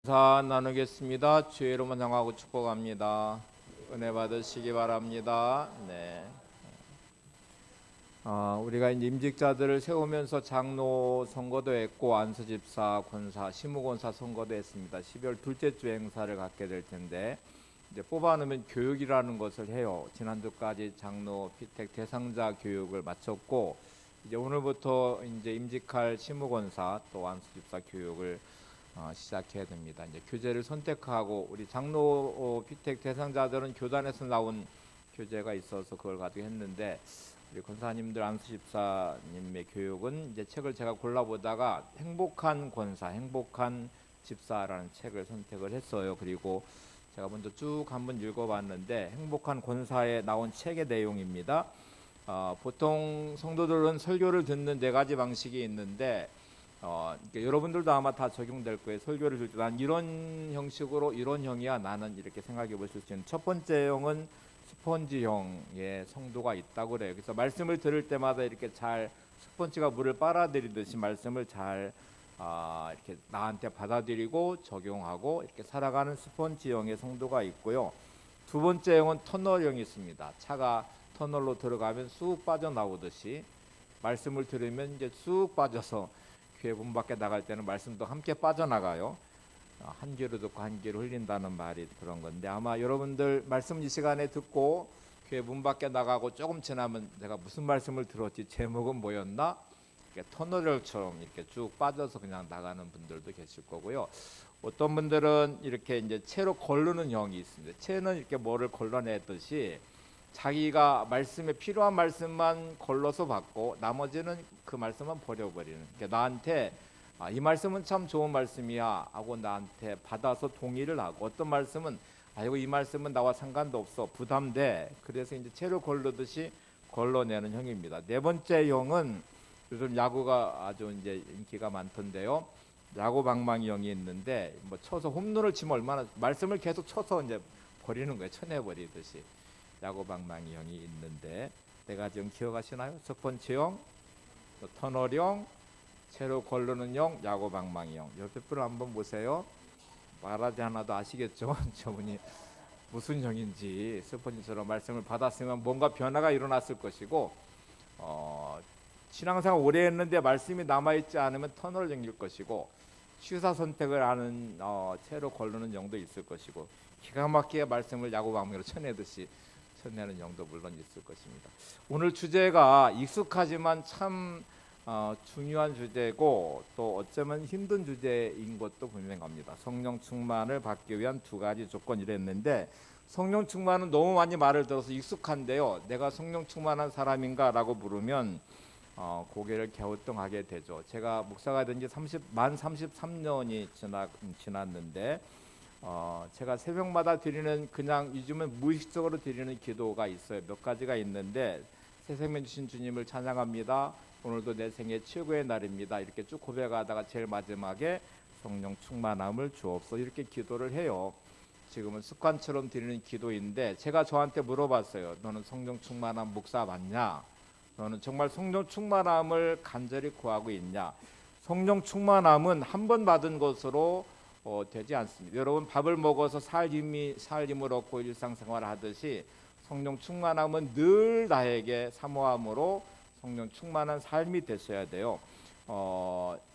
인사 나누겠습니다. 주의 이름으로 환영하고 축복합니다. 은혜 받으시기 바랍니다. 네. 우리가 이제 임직자들을 세우면서 장로 선거도 했고 안수집사, 권사, 시무권사 선거도 했습니다. 12월 둘째 주 행사를 갖게 될 텐데 이제 뽑아놓으면 교육이라는 것을 해요. 지난주까지 장로 피택 대상자 교육을 마쳤고 이제 오늘부터 이제 임직할 시무권사 또 안수집사 교육을 시작해야 됩니다. 이제 교재를 선택하고 우리 장로 피택 대상자들은 교단에서 나온 교재가 있어서 그걸 가지고 했는데 우리 권사님들 안수집사님의 교육은 이제 책을 제가 골라보다가 행복한 권사, 행복한 집사라는 책을 선택을 했어요. 그리고 제가 먼저 쭉 한번 읽어봤는데 행복한 권사에 나온 책의 내용입니다. 보통 성도들은 설교를 듣는 네 가지 방식이 있는데 그러니까 여러분들도 아마 다 적용될 거예요. 설교를 들 때 난 이런 형식으로 이런 형이야 나는 이렇게 생각해 보실 수 있는 첫 번째 형은 스펀지형의 성도가 있다고 그래요. 그래서 말씀을 들을 때마다 이렇게 잘 스펀지가 물을 빨아들이듯이 말씀을 잘 이렇게 나한테 받아들이고 적용하고 이렇게 살아가는 스펀지형의 성도가 있고요. 두 번째 형은 터널형이 있습니다. 차가 터널로 들어가면 쑥 빠져나오듯이 말씀을 들으면 이제 쑥 빠져서 교회 문 밖에 나갈 때는 말씀도 함께 빠져나가요. 한 귀로 듣고 한 귀로 흘린다는 말이 그런 건데 아마 여러분들 말씀 이 시간에 듣고 교회 문 밖에 나가고 조금 지나면 내가 무슨 말씀을 들었지 제목은 뭐였나 이렇게 터널처럼 이렇게 쭉 빠져서 그냥 나가는 분들도 계실 거고요. 어떤 분들은 이렇게 이제 채로 걸르는 형이 있습니다. 채는 이렇게 뭐를 걸러내듯이 자기가 말씀에 필요한 말씀만 걸러서 받고 나머지는 그 말씀만 버려버리는. 그러니까 나한테 이 말씀은 참 좋은 말씀이야 하고 나한테 받아서 동의를 하고 어떤 말씀은 아이고 이 말씀은 나와 상관도 없어 부담돼. 그래서 이제 채로 걸르듯이 걸러내는 형입니다. 네 번째 형은 요즘 야구가 아주 이제 인기가 많던데요. 야구 방망이 형이 있는데 뭐 쳐서 홈런을 치면 얼마나 말씀을 계속 쳐서 이제 버리는 거예요. 쳐내버리듯이. 야구 방망이 형이 있는데 네 가지 형 기억하시나요? 첫 번째 형, 터널형, 채로 걸르는 형, 야구 방망이 형. 옆에 분을 한번 보세요. 말하지 않아도 아시겠죠? 저분이 무슨 형인지 스펀지처럼 말씀을 받았으면 뭔가 변화가 일어났을 것이고 신앙생활 오래 했는데 말씀이 남아있지 않으면 터널형일 것이고 취사 선택을 하는 채로 걸르는 형도 있을 것이고 기가 막히게 말씀을 야구 방망이로 쳐내듯이 쳐내는 영도 물론 있을 것입니다. 오늘 주제가 익숙하지만 참 중요한 주제고 또 어쩌면 힘든 주제인 것도 분명합니다. 성령 충만을 받기 위한 두 가지 조건 이랬는데 성령 충만은 너무 많이 말을 들어서 익숙한데요. 내가 성령 충만한 사람인가라고 물으면 고개를 갸우뚱하게 되죠. 제가 목사가 된 지 만 33년이 지났는데 제가 새벽마다 드리는 그냥 요즘은 무의식적으로 드리는 기도가 있어요. 몇 가지가 있는데 새 생명 주신 주님을 찬양합니다. 오늘도 내 생애 최고의 날입니다. 이렇게 쭉 고백하다가 제일 마지막에 성령 충만함을 주옵소서 이렇게 기도를 해요. 지금은 습관처럼 드리는 기도인데 제가 저한테 물어봤어요. 너는 성령 충만한 목사 맞냐? 너는 정말 성령 충만함을 간절히 구하고 있냐? 성령 충만함은 한 번 받은 것으로 되지 않습니다. 여러분 밥을 먹어서 살림을 얻고 일상생활을 하듯이 성령 충만함은 늘 나에게 사모함으로 성령 충만한 삶이 됐어야 돼요.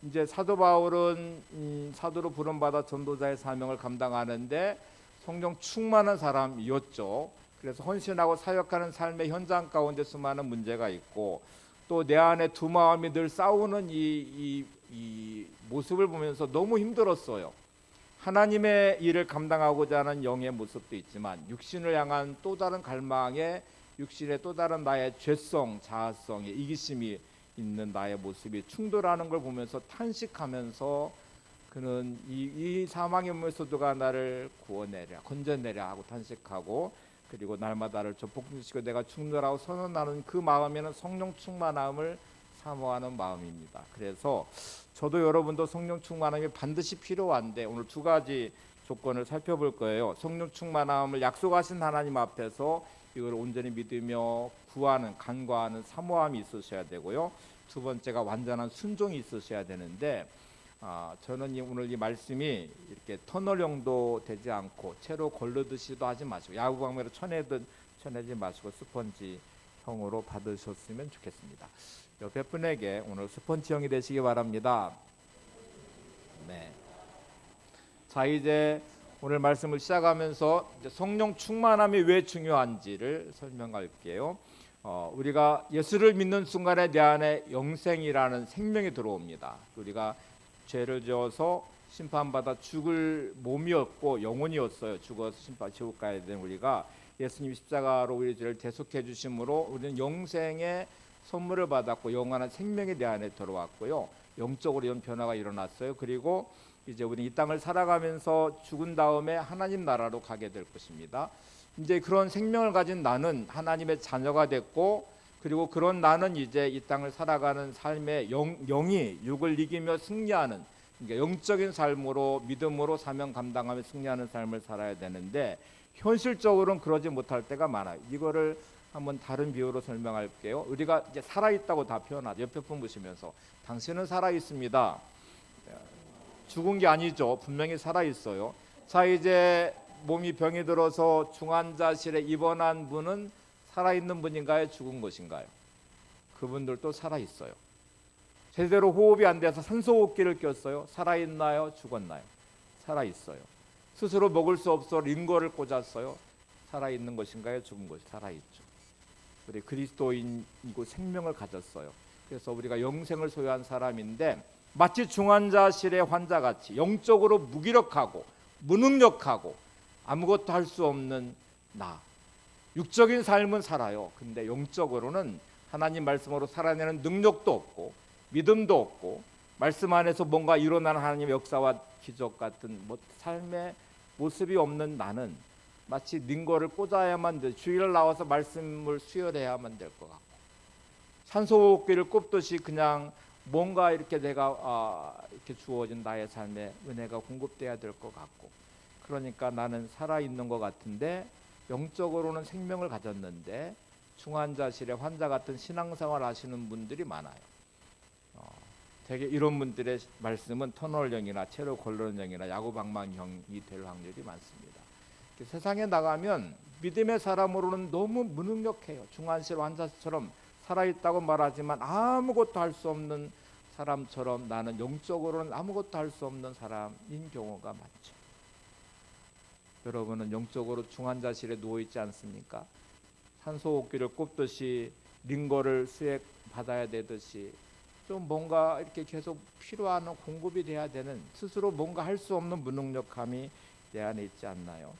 이제 사도 바울은 사도로 부름받아 전도자의 사명을 감당하는데 성령 충만한 사람이었죠. 그래서 헌신하고 사역하는 삶의 현장 가운데 수많은 문제가 있고 또 내 안에 두 마음이 늘 싸우는 이 모습을 보면서 너무 힘들었어요. 하나님의 일을 감당하고자 하는 영의 모습도 있지만 육신을 향한 또 다른 갈망에 육신의 또 다른 나의 죄성, 자아성의 이기심이 있는 나의 모습이 충돌하는 걸 보면서 탄식하면서 그는 이 사망의 몸에서도가 나를 구원내랴 건져내랴 하고 탄식하고 그리고 날마다를 조폭시키고 내가 죽노라고 선언하는 그 마음에는 성령 충만함을 사모하는 마음입니다. 그래서 저도 여러분도 성령 충만함이 반드시 필요한데 오늘 두 가지 조건을 살펴볼 거예요. 성령 충만함을 약속하신 하나님 앞에서 이걸 온전히 믿으며 구하는 간구하는 사모함이 있으셔야 되고요. 두 번째가 완전한 순종이 있으셔야 되는데 저는 오늘 이 말씀이 이렇게 터널형도 되지 않고 채로 걸르듯이도 하지 마시고 야구방망이로 쳐내지 마시고 스펀지형으로 받으셨으면 좋겠습니다. 옆에 분에게 오늘 스펀지형이 되시기 바랍니다. 네. 자, 이제 오늘 말씀을 시작하면서 이제 성령 충만함이 왜 중요한지를 설명할게요. 우리가 예수를 믿는 순간에 내 안에 영생이라는 생명이 들어옵니다. 우리가 죄를 지어서 심판받아 죽을 몸이었고 영혼이었어요. 죽어서 지옥 가야 되는 우리가 예수님 십자가로 우리 죄를 대속해 주심으로 우리는 영생의 선물을 받았고 영원한 생명이 내 안에 들어왔고요. 영적으로 이런 변화가 일어났어요. 그리고 이제 우리 이 땅을 살아가면서 죽은 다음에 하나님 나라로 가게 될 것입니다. 이제 그런 생명을 가진 나는 하나님의 자녀가 됐고, 그리고 그런 나는 이제 이 땅을 살아가는 삶의 영이 육을 이기며 승리하는, 그러니까 영적인 삶으로 믿음으로 사명 감당하며 승리하는 삶을 살아야 되는데 현실적으로는 그러지 못할 때가 많아요. 이거를 한번 다른 비유로 설명할게요. 우리가 이제 살아 있다고 다 표현하죠. 옆에 분 보시면서 당신은 살아 있습니다. 죽은 게 아니죠. 분명히 살아 있어요. 자, 이제 몸이 병이 들어서 중환자실에 입원한 분은 살아있는 분인가요? 죽은 것인가요? 그분들도 살아있어요. 제대로 호흡이 안 돼서 산소호흡기를 꼈어요. 살아있나요? 죽었나요? 살아있어요. 스스로 먹을 수 없어 링거를 꽂았어요. 살아있는 것인가요? 죽은 것이 살아있죠. 우리 그리스도인이고 생명을 가졌어요. 그래서 우리가 영생을 소유한 사람인데 마치 중환자실의 환자같이 영적으로 무기력하고 무능력하고 아무것도 할 수 없는 나, 육적인 삶은 살아요. 근데 영적으로는 하나님 말씀으로 살아내는 능력도 없고 믿음도 없고 말씀 안에서 뭔가 일어나는 하나님의 역사와 기적 같은 삶의 모습이 없는 나는 마치 링거를 꽂아야만 돼. 주일 나와서 말씀을 수혈해야만 될 것 같고 산소호흡기를 꼽듯이 그냥 뭔가 이렇게 내가 이렇게 주어진 나의 삶에 은혜가 공급돼야 될 것 같고, 그러니까 나는 살아있는 것 같은데 영적으로는 생명을 가졌는데 중환자실에 환자 같은 신앙생활 하시는 분들이 많아요. 되게 이런 분들의 말씀은 터널형이나 채로 걸르는형이나 야구방망이형이 될 확률이 많습니다. 세상에 나가면 믿음의 사람으로는 너무 무능력해요. 중환실 환자처럼 살아있다고 말하지만 아무것도 할 수 없는 사람처럼 나는 영적으로는 아무것도 할 수 없는 사람인 경우가 많죠. 여러분은 영적으로 중환자실에 누워있지 않습니까? 산소호흡기를 꼽듯이 링거를 수액 받아야 되듯이 좀 뭔가 이렇게 계속 필요한 공급이 돼야 되는, 스스로 뭔가 할 수 없는 무능력함이 내 안에 있지 않나요?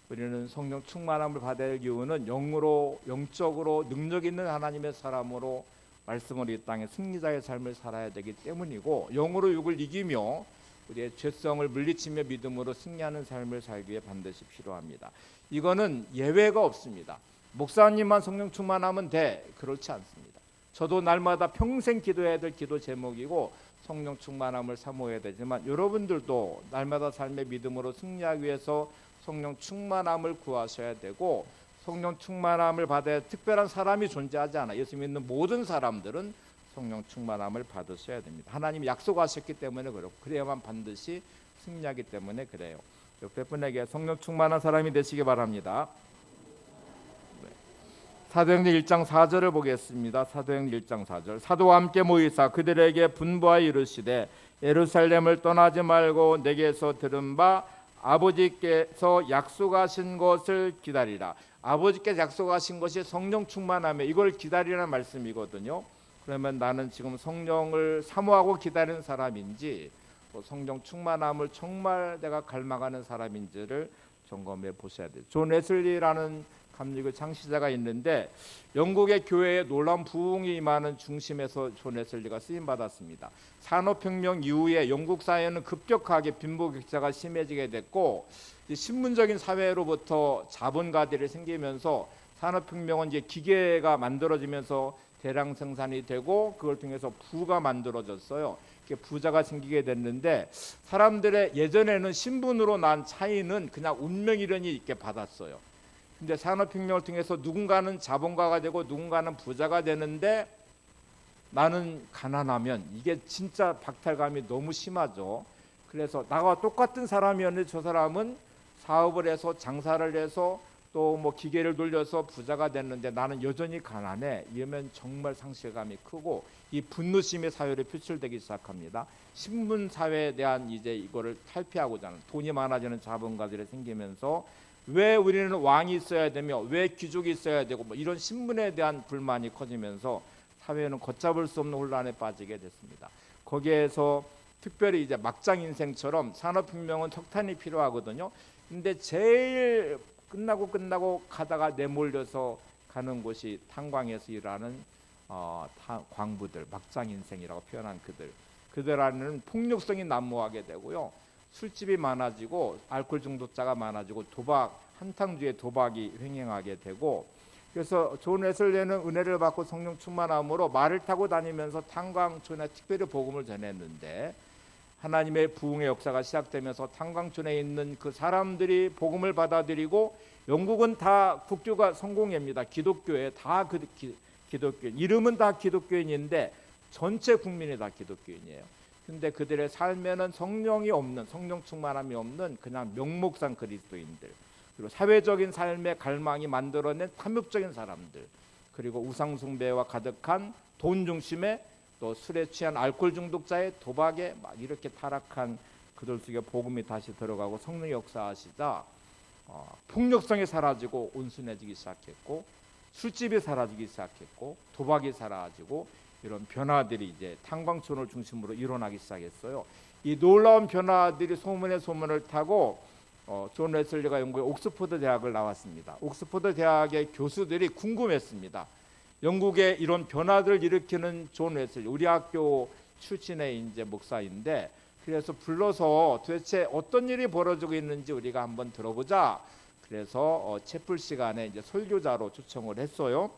우리는 성령 충만함을 받아야 할 이유는 영적으로 능력 있는 하나님의 사람으로 말씀으로 이 땅에 승리자의 삶을 살아야 되기 때문이고, 영으로 육을 이기며 우리의 죄성을 물리치며 믿음으로 승리하는 삶을 살기 위해 반드시 필요합니다. 이거는 예외가 없습니다. 목사님만 성령 충만하면 돼, 그렇지 않습니다. 저도 날마다 평생 기도해야 될 기도 제목이고 성령 충만함을 사모해야 되지만 여러분들도 날마다 삶의 믿음으로 승리하기 위해서 성령 충만함을 구하셔야 되고, 성령 충만함을 받아야 특별한 사람이 존재하지 않아. 예수 믿는 모든 사람들은 성령 충만함을 받으셔야 됩니다. 하나님이 약속하셨기 때문에 그렇고 그래야만 반드시 승리하기 때문에 그래요. 옆에 분에게 성령 충만한 사람이 되시기 바랍니다. 사도행전 1장 4절을 보겠습니다. 사도행전 1장 4절. 사도와 함께 모이사 그들에게 분부하여 이르시되 예루살렘을 떠나지 말고 내게서 들은 바 아버지께서 약속하신 것을 기다리라. 아버지께서 약속하신 것이 성령 충만함에 이걸 기다리라는 말씀이거든요. 그러면 나는 지금 성령을 사모하고 기다리는 사람인지 또 성령 충만함을 정말 내가 갈망하는 사람인지를 점검해 보셔야 돼요. 존 웨슬리라는 감리교 창시자가 있는데 영국의 교회에 놀라운 부흥이 임하는 중심에서 존 웨슬리가 쓰임 받았습니다. 산업혁명 이후에 영국 사회는 급격하게 빈부격차가 심해지게 됐고 신분적인 사회로부터 자본가들이 생기면서 산업혁명은 이제 기계가 만들어지면서 대량 생산이 되고 그걸 통해서 부가 만들어졌어요. 이렇게 부자가 생기게 됐는데 사람들의 예전에는 신분으로 난 차이는 그냥 운명이련이 있게 받았어요. 근데 산업혁명을 통해서 누군가는 자본가가 되고 누군가는 부자가 되는데 나는 가난하면 이게 진짜 박탈감이 너무 심하죠. 그래서 나와 똑같은 사람이었는데 저 사람은 사업을 해서 장사를 해서 또 뭐 기계를 돌려서 부자가 됐는데 나는 여전히 가난해. 이러면 정말 상실감이 크고 이 분노심의 사회로 표출되기 시작합니다. 신분 사회에 대한 이제 이거를 탈피하고자 하는 돈이 많아지는 자본가들이 생기면서 왜 우리는 왕이 있어야 되며 왜 귀족이 있어야 되고 뭐 이런 신분에 대한 불만이 커지면서 사회는 걷잡을 수 없는 혼란에 빠지게 됐습니다. 거기에서 특별히 이제 막장 인생처럼 산업혁명은 석탄이 필요하거든요. 근데 제일 끝나고 가다가 내몰려서 가는 곳이 탄광에서 일하는 광부들, 막장 인생이라고 표현한 그들 안에는 폭력성이 난무하게 되고요. 술집이 많아지고 알코올 중독자가 많아지고 도박, 한탕 뒤에 도박이 횡행하게 되고, 그래서 존 웨슬리는 은혜를 받고 성령 충만함으로 말을 타고 다니면서 탄광촌에 특별히 복음을 전했는데, 하나님의 부흥의 역사가 시작되면서 탄광촌에 있는 그 사람들이 복음을 받아들이고, 영국은 다 국교가 성공회입니다. 기독교에 다 기독교인, 이름은 다 기독교인인데 전체 국민이 다 기독교인이에요. 근데 그들의 삶에는 성령이 없는, 성령 충만함이 없는 그냥 명목상 그리스도인들, 그리고 사회적인 삶의 갈망이 만들어낸 탐욕적인 사람들, 그리고 우상 숭배와 가득한 돈 중심의 또 술에 취한 알코올 중독자의 도박에 막 이렇게 타락한 그들 속에 복음이 다시 들어가고 성령이 역사하시자 폭력성이 사라지고 온순해지기 시작했고, 술집이 사라지기 시작했고, 도박이 사라지고, 이런 변화들이 이제 탄광촌을 중심으로 일어나기 시작했어요. 이 놀라운 변화들이 소문에 소문을 타고 존 웨슬리가 영국의 옥스퍼드 대학을 나왔습니다. 옥스퍼드 대학의 교수들이 궁금했습니다. 영국의 이런 변화들을 일으키는 존 웨슬리, 우리 학교 출신의 이제 목사인데, 그래서 불러서 도대체 어떤 일이 벌어지고 있는지 우리가 한번 들어보자. 그래서 채플 시간에 이제 설교자로 초청을 했어요.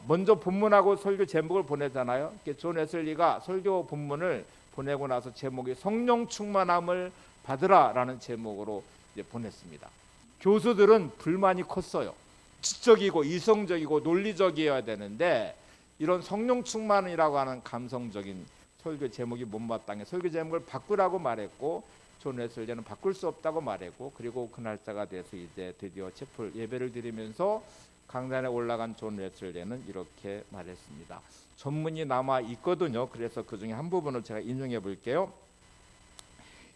먼저 본문하고 설교 제목을 보내잖아요. 존 웨슬리가 설교 본문을 보내고 나서 제목이 성령 충만함을 받으라라는 제목으로 이제 보냈습니다. 교수들은 불만이 컸어요. 지적이고 이성적이고 논리적이어야 되는데 이런 성령 충만이라고 하는 감성적인 설교 제목이 못마땅해 설교 제목을 바꾸라고 말했고, 존 웨슬리는 바꿀 수 없다고 말했고, 그리고 그 날짜가 돼서 이제 드디어 채플 예배를 드리면서 강단에 올라간 존 웨슬리는 이렇게 말했습니다. 전문이 남아 있거든요. 그래서 그 중에 한 부분을 제가 인용해 볼게요.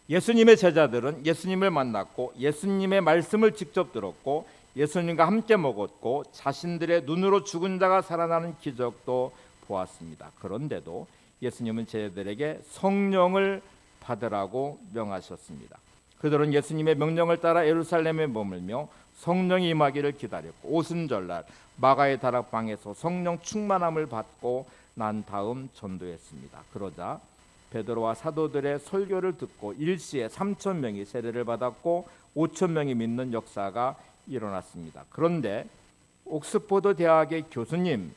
예수님의 제자들은 예수님을 만났고 예수님의 말씀을 직접 들었고 예수님과 함께 먹었고 자신들의 눈으로 죽은 자가 살아나는 기적도 보았습니다. 그런데도 예수님은 제자들에게 성령을 받으라고 명하셨습니다. 그들은 예수님의 명령을 따라 예루살렘에 머물며 성령이 임하기를 기다렸고 오순절날 마가의 다락방에서 성령 충만함을 받고 난 다음 전도했습니다. 그러자 베드로와 사도들의 설교를 듣고 일시에 3,000명이 세례를 받았고 5,000명이 믿는 역사가 일어났습니다. 그런데 옥스퍼드 대학의 교수님,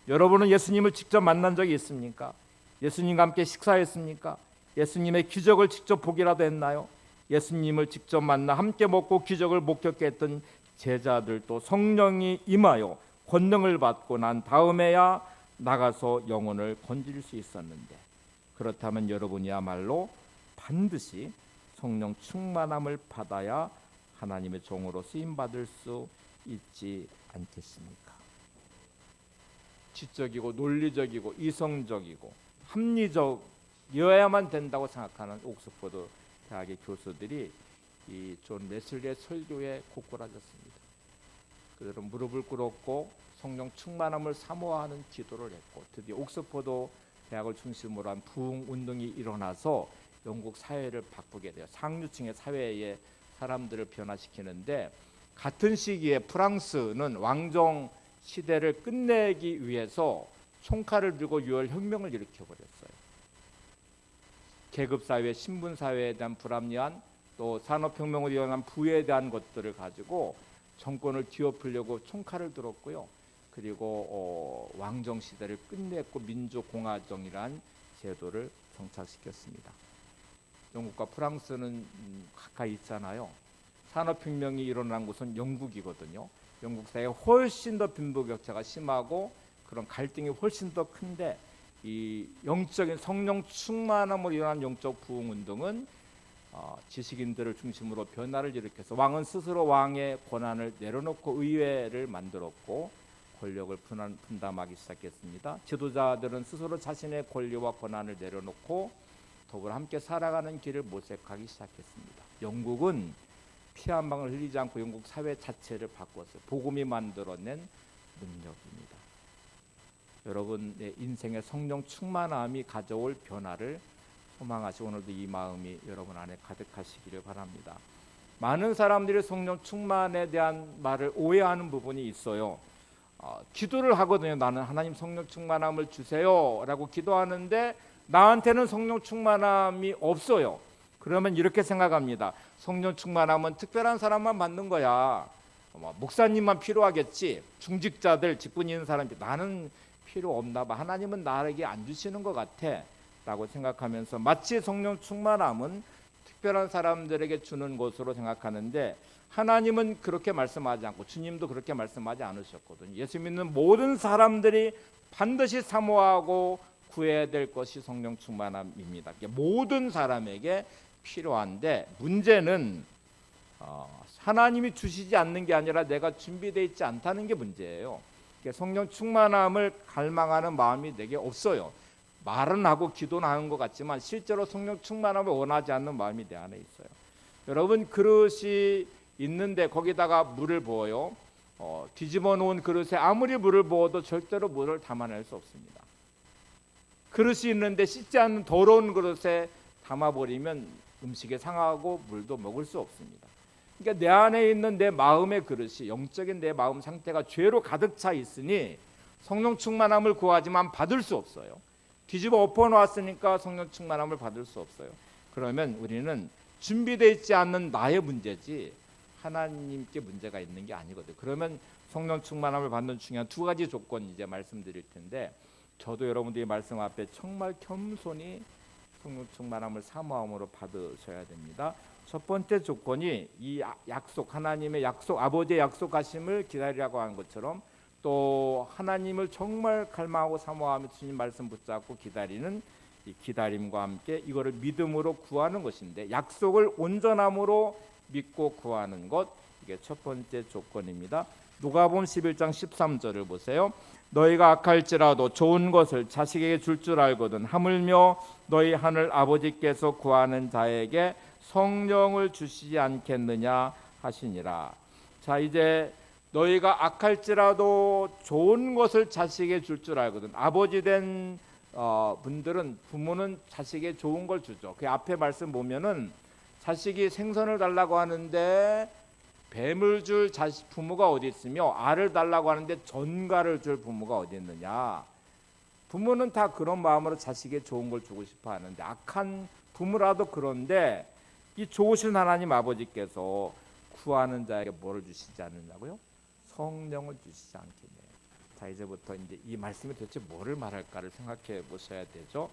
여러분은 예수님을 직접 만난 적이 있습니까? 예수님과 함께 식사했습니까? 예수님의 기적을 직접 보기라도 했나요? 예수님을 직접 만나 함께 먹고 기적을 목격해 했던 제자들도 성령이 임하여 권능을 받고 난 다음에야 나가서 영혼을 건질 수 있었는데, 그렇다면 여러분이야말로 반드시 성령 충만함을 받아야 하나님의 종으로 쓰임받을 수 있지 않겠습니까? 지적이고 논리적이고 이성적이고 합리적이어야만 된다고 생각하는 옥스퍼드 대학의 교수들이 이 존 웨슬리의 설교에 고꾸라졌습니다. 그들은 무릎을 꿇었고 성령 충만함을 사모하는 기도를 했고, 드디어 옥스퍼드 대학을 중심으로 한 부흥 운동이 일어나서 영국 사회를 바꾸게 돼요. 상류층의 사회의 사람들을 변화시키는데, 같은 시기에 프랑스는 왕정 시대를 끝내기 위해서 총칼을 들고 6월 혁명을 일으켜버렸어요. 계급사회, 신분사회에 대한 불합리한 또 산업혁명으로 일어난 부에 대한 것들을 가지고 정권을 뒤엎으려고 총칼을 들었고요. 그리고 왕정 시대를 끝냈고 민족공화정이란 제도를 정착시켰습니다. 영국과 프랑스는 가까이 있잖아요. 산업혁명이 일어난 곳은 영국이거든요. 영국 사회에 훨씬 더 빈부격차가 심하고 그런 갈등이 훨씬 더 큰데 이 영적인 성령 충만함으로 일어난 영적 부흥 운동은 지식인들을 중심으로 변화를 일으켜서 왕은 스스로 왕의 권한을 내려놓고 의회를 만들었고 권력을 분담하기 시작했습니다. 지도자들은 스스로 자신의 권리와 권한을 내려놓고 더불어 함께 살아가는 길을 모색하기 시작했습니다. 영국은 피 한 방울 흘리지 않고 영국 사회 자체를 바꿨어요. 복음이 만들어낸 능력입니다. 여러분의 인생의 성령 충만함이 가져올 변화를 소망하시고 오늘도 이 마음이 여러분 안에 가득하시기를 바랍니다. 많은 사람들이 성령 충만에 대한 말을 오해하는 부분이 있어요. 기도를 하거든요. 나는 하나님 성령 충만함을 주세요 라고 기도하는데 나한테는 성령 충만함이 없어요. 그러면 이렇게 생각합니다. 성령 충만함은 특별한 사람만 받는 거야. 목사님만 필요하겠지. 중직자들, 직분 있는 사람들 나는 필요 없나 봐. 하나님은 나에게 안 주시는 것 같아 라고 생각하면서 마치 성령 충만함은 특별한 사람들에게 주는 것으로 생각하는데 하나님은 그렇게 말씀하지 않고 주님도 그렇게 말씀하지 않으셨거든요. 예수 믿는 모든 사람들이 반드시 사모하고 구해야 될 것이 성령 충만함입니다. 모든 사람에게 필요한데 문제는 하나님이 주시지 않는 게 아니라 내가 준비되어 있지 않다는 게 문제예요. 성령 충만함을 갈망하는 마음이 내게 없어요. 말은 하고 기도는 하는 것 같지만 실제로 성령 충만함을 원하지 않는 마음이 내 안에 있어요. 여러분 그릇이 있는데 거기다가 물을 부어요. 뒤집어 놓은 그릇에 아무리 물을 부어도 절대로 물을 담아낼 수 없습니다. 그릇이 있는데 씻지 않는 더러운 그릇에 담아버리면 음식이 상하고 물도 먹을 수 없습니다. 그러니까 내 안에 있는 내 마음의 그릇이 영적인 내 마음 상태가 죄로 가득 차 있으니 성령 충만함을 구하지만 받을 수 없어요. 뒤집어 엎어 놓았으니까 성령 충만함을 받을 수 없어요. 그러면 우리는 준비되어 있지 않는 나의 문제지 하나님께 문제가 있는 게 아니거든요. 그러면 성령 충만함을 받는 중요한 두 가지 조건 이제 말씀드릴 텐데 저도 여러분들이 말씀 앞에 정말 겸손히 성령 충만함을 사모함으로 받으셔야 됩니다. 첫 번째 조건이 이 약속, 하나님의 약속, 아버지의 약속하심을 기다리라고 하는 것처럼 또 하나님을 정말 갈망하고 사모하며 주님 말씀 붙잡고 기다리는 이 기다림과 함께 이거를 믿음으로 구하는 것인데 약속을 온전함으로 믿고 구하는 것, 이게 첫 번째 조건입니다. 누가복음 11장 13절을 보세요. 너희가 악할지라도 좋은 것을 자식에게 줄 줄 알거든 하물며 너희 하늘 아버지께서 구하는 자에게 성령을 주시지 않겠느냐 하시니라. 자, 이제 너희가 악할지라도 좋은 것을 자식에게 줄 줄 알거든. 아버지 된 분들은 부모는 자식에게 좋은 걸 주죠. 그 앞에 말씀 보면은 자식이 생선을 달라고 하는데 뱀을 줄 자식 부모가 어디 있으며 알을 달라고 하는데 전갈을 줄 부모가 어디 있느냐. 부모는 다 그런 마음으로 자식에게 좋은 걸 주고 싶어 하는데 악한 부모라도 그런데 이 좋으신 하나님 아버지께서 구하는 자에게 뭐를 주시지 않느냐고요? 성령을 주시지 않겠네요. 자, 이제부터 이제 이 말씀이 도대체 뭐를 말할까를 생각해 보셔야 되죠.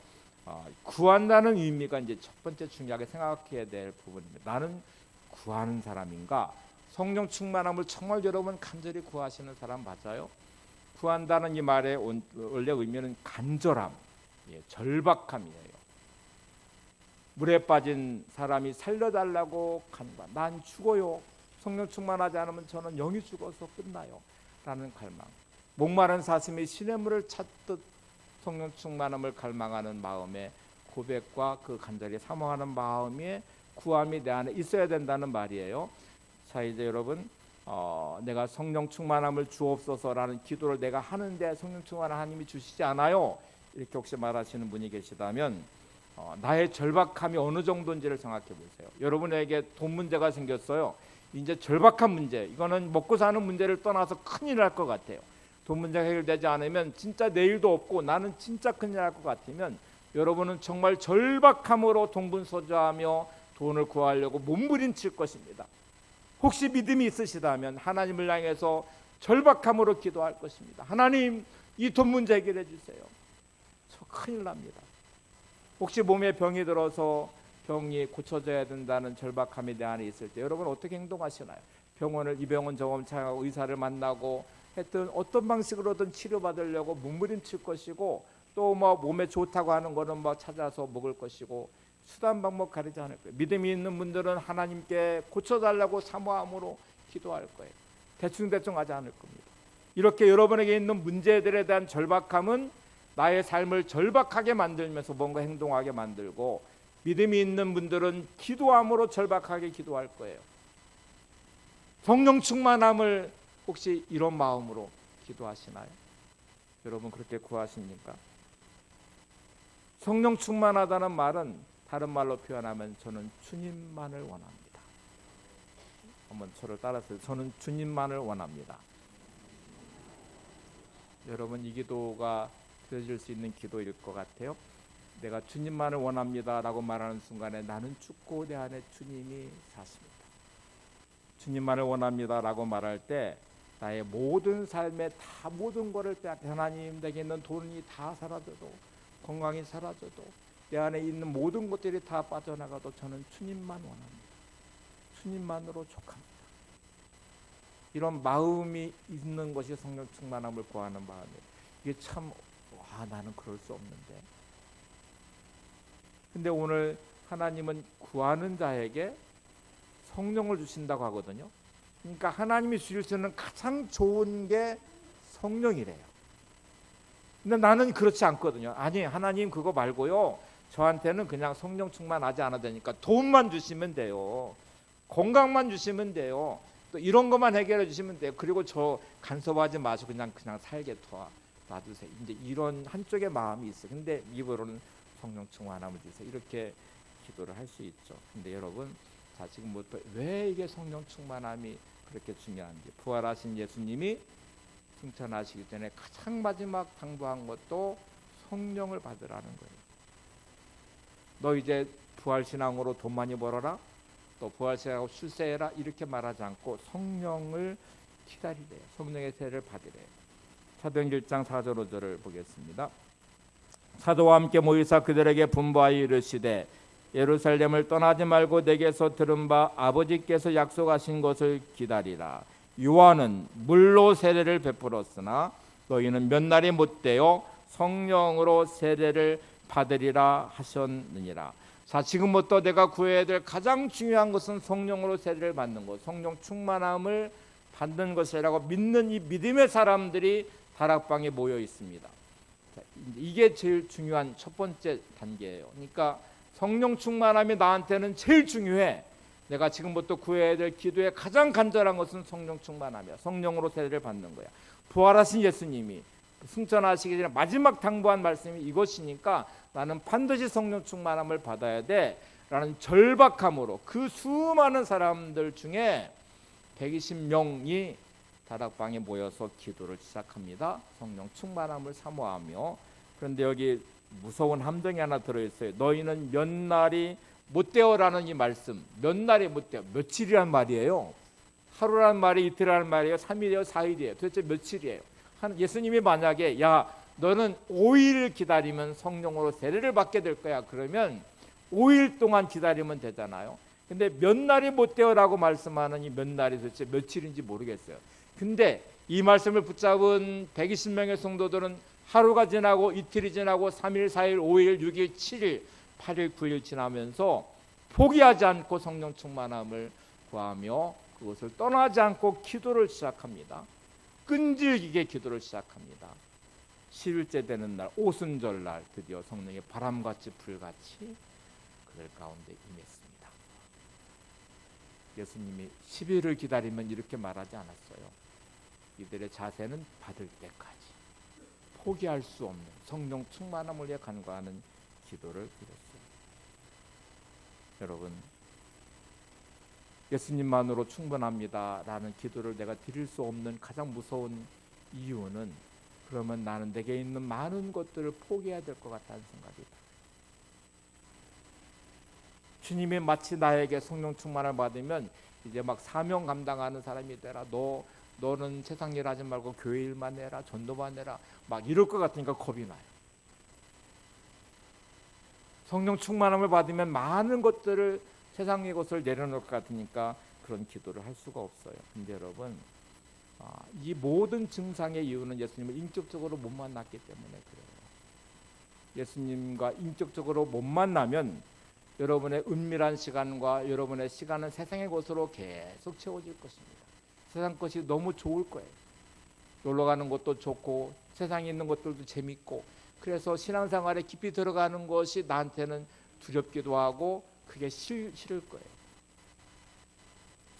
구한다는 의미가 이제 첫 번째 중요하게 생각해야 될 부분입니다. 나는 구하는 사람인가? 성령 충만함을 정말 여러분 간절히 구하시는 사람 맞아요? 구한다는 이 말의 원래 의미는 간절함, 절박함이에요. 물에 빠진 사람이 살려달라고 간다. 난 죽어요. 성령 충만하지 않으면 저는 영이 죽어서 끝나요. 라는 갈망. 목마른 사슴이 시냇물을 찾듯 성령 충만함을 갈망하는 마음의 고백과 그 간절히 사모하는 마음의 구함이 내 안에 있어야 된다는 말이에요. 자, 이제 여러분 내가 성령 충만함을 주옵소서라는 기도를 내가 하는데 성령 충만한 하나님이 주시지 않아요. 이렇게 혹시 말하시는 분이 계시다면 나의 절박함이 어느 정도인지를 생각해 보세요. 여러분에게 돈 문제가 생겼어요. 이제 절박한 문제, 이거는 먹고 사는 문제를 떠나서 큰일 날 것 같아요. 돈 문제가 해결되지 않으면 진짜 내일도 없고 나는 진짜 큰일 날 것 같으면 여러분은 정말 절박함으로 동분서주하며 돈을 구하려고 몸부림칠 것입니다. 혹시 믿음이 있으시다면 하나님을 향해서 절박함으로 기도할 것입니다. 하나님, 이 돈 문제 해결해 주세요. 저 큰일 납니다. 혹시 몸에 병이 들어서 병이 고쳐져야 된다는 절박함이 내 안에 있을 때 여러분 어떻게 행동하시나요? 이 병원 저원 찾아가고 의사를 만나고 하여튼 어떤 방식으로든 치료받으려고 몸부림칠 것이고, 또 뭐 몸에 좋다고 하는 거는 뭐 찾아서 먹을 것이고, 수단 방법 가리지 않을 거예요. 믿음이 있는 분들은 하나님께 고쳐달라고 사모함으로 기도할 거예요. 대충대충 하지 않을 겁니다. 이렇게 여러분에게 있는 문제들에 대한 절박함은 나의 삶을 절박하게 만들면서 뭔가 행동하게 만들고, 믿음이 있는 분들은 기도함으로 절박하게 기도할 거예요. 성령 충만함을 혹시 이런 마음으로 기도하시나요? 여러분 그렇게 구하십니까? 성령 충만하다는 말은 다른 말로 표현하면 저는 주님만을 원합니다. 한번 저를 따라서 저는 주님만을 원합니다. 여러분 이 기도가 드려질 수 있는 기도일 것 같아요. 내가 주님만을 원합니다 라고 말하는 순간에 나는 죽고 내 안에 주님이 사십니다. 주님만을 원합니다 라고 말할 때 나의 모든 삶에 다 모든 것을 빼앗겨, 하나님 내게 있는 돈이 다 사라져도, 건강이 사라져도, 내 안에 있는 모든 것들이 다 빠져나가도 저는 주님만 원합니다. 주님만으로 족합니다. 이런 마음이 있는 것이 성령 충만함을 구하는 마음이에요. 이게 참 나는 그럴 수 없는데. 근데 오늘 하나님은 구하는 자에게 성령을 주신다고 하거든요. 그러니까 하나님이 주실 수 있는 가장 좋은 게 성령이래요. 근데 나는 그렇지 않거든요. 아니 하나님 그거 말고요, 저한테는 그냥 성령 충만하지 않아도 되니까 돈만 주시면 돼요, 건강만 주시면 돼요, 또 이런 것만 해결해 주시면 돼요, 그리고 저 간섭하지 마시고 그냥 살게 놔두세요. 이제 이런 한쪽의 마음이 있어요. 근데 입으로는 성령 충만함을 주세요, 이렇게 기도를 할 수 있죠. 근데 여러분, 자 지금부터 왜 이게 성령 충만함이 그렇게 중요한지, 부활하신 예수님이 승천하시기 전에 가장 마지막 당부한 것도 성령을 받으라는 거예요. 너 이제 부활신앙으로 돈 많이 벌어라, 또 부활신앙으로 출세해라, 이렇게 말하지 않고 성령을 기다리래요. 성령의 세를 받으래요. 사도행전 1장 4절 5절을 보겠습니다. 사도와 함께 모이사 그들에게 분부하여 이르시되 예루살렘을 떠나지 말고 내게서 들은 바 아버지께서 약속하신 것을 기다리라. 요한은 물로 세례를 베풀었으나 너희는 몇 날이 못되어 성령으로 세례를 받으리라 하셨느니라. 자, 지금부터 내가 구해야 될 가장 중요한 것은 성령으로 세례를 받는 것, 성령 충만함을 받는 것이라고 믿는 이 믿음의 사람들이 다락방에 모여 있습니다. 자, 이게 제일 중요한 첫 번째 단계예요. 그러니까 성령 충만함이 나한테는 제일 중요해. 내가 지금부터 구해야 될 기도의 가장 간절한 것은 성령 충만함이야. 성령으로 세례를 받는 거야. 부활하신 예수님이 승천하시기 전에 마지막 당부한 말씀이 이것이니까 나는 반드시 성령 충만함을 받아야 돼 라는 절박함으로 그 수많은 사람들 중에 120명이 다락방에 모여서 기도를 시작합니다. 성령 충만함을 사모하며. 그런데 여기 무서운 함정이 하나 들어있어요. 너희는 몇 날이 못되어라는 이 말씀, 몇 날이 못되어, 며칠이란 말이에요. 하루란 말이 이틀이란 말이에요. 3일이에요, 4일이에요. 도대체 며칠이에요? 예수님이 만약에 야 너는 5일 기다리면 성령으로 세례를 받게 될 거야, 그러면 5일 동안 기다리면 되잖아요. 근데 몇 날이 못되어라고 말씀하는 이 몇 날이 도대체 며칠인지 모르겠어요. 근데 이 말씀을 붙잡은 120명의 성도들은 하루가 지나고 이틀이 지나고 3일, 4일, 5일, 6일, 7일, 8일, 9일 지나면서 포기하지 않고 성령 충만함을 구하며 그것을 떠나지 않고 기도를 시작합니다. 끈질기게 기도를 시작합니다. 10일째 되는 날, 오순절날 드디어 성령이 바람같이 불같이 그들 가운데 임했습니다. 예수님이 10일을 기다리면 이렇게 말하지 않았어요. 이들의 자세는 받을 때까지 포기할 수 없는 성령 충만함을 위해 간구하는 기도를 드렸어요. 여러분, 예수님만으로 충분합니다라는 기도를 내가 드릴 수 없는 가장 무서운 이유는, 그러면 나는 내게 있는 많은 것들을 포기해야 될 것 같다는 생각이다. 주님이 마치 나에게 성령 충만을 받으면 이제 막 사명 감당하는 사람이 되라, 너는 세상 일 하지 말고 교회 일만 해라, 전도만 해라, 막 이럴 것 같으니까 겁이 나요. 성령 충만함을 받으면 많은 것들을, 세상의 것을 내려놓을 것 같으니까 그런 기도를 할 수가 없어요. 근데 여러분, 이 모든 증상의 이유는 예수님을 인격적으로 못 만났기 때문에 그래요. 예수님과 인격적으로 못 만나면 여러분의 은밀한 시간과 여러분의 시간은 세상의 것으로 계속 채워질 것입니다. 세상 것이 너무 좋을 거예요. 놀러 가는 것도 좋고 세상에 있는 것들도 재밌고, 그래서 신앙생활에 깊이 들어가는 것이 나한테는 두렵기도 하고 그게 싫을 거예요.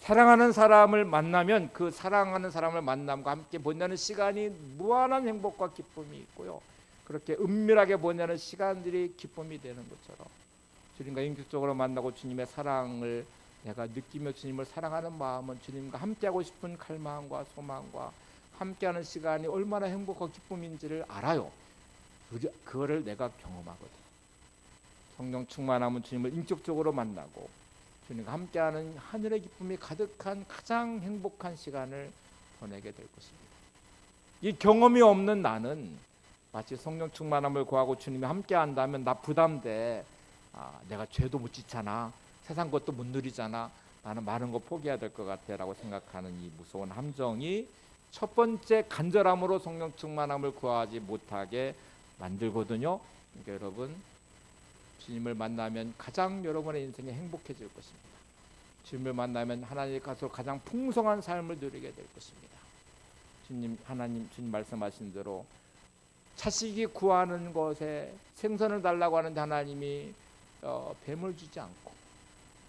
사랑하는 사람을 만나면 그 사랑하는 사람을 만남과 함께 보내는 시간이 무한한 행복과 기쁨이 있고요, 그렇게 은밀하게 보내는 시간들이 기쁨이 되는 것처럼 주님과 인격적으로 만나고 주님의 사랑을 내가 느끼며 주님을 사랑하는 마음은 주님과 함께하고 싶은 갈망과 소망과 함께하는 시간이 얼마나 행복하고 기쁨인지를 알아요. 그거를 내가 경험하거든. 성령 충만하면 주님을 인격적으로 만나고 주님과 함께하는 하늘의 기쁨이 가득한 가장 행복한 시간을 보내게 될 것입니다. 이 경험이 없는 나는 마치 성령 충만함을 구하고 주님이 함께한다면 나 부담돼. 내가 죄도 못 짓잖아, 세상 것도 못 누리잖아, 나는 많은 거 포기해야 될 것 같아 라고 생각하는 이 무서운 함정이 첫 번째 간절함으로 성령 충만함을 구하지 못하게 만들거든요. 그러니까 여러분, 주님을 만나면 가장 여러분의 인생이 행복해질 것입니다. 주님을 만나면 하나님의 것으로 가장 풍성한 삶을 누리게 될 것입니다. 주님 말씀하신 대로 자식이 구하는 것에 생선을 달라고 하는데 하나님이 뱀을 주지 않고,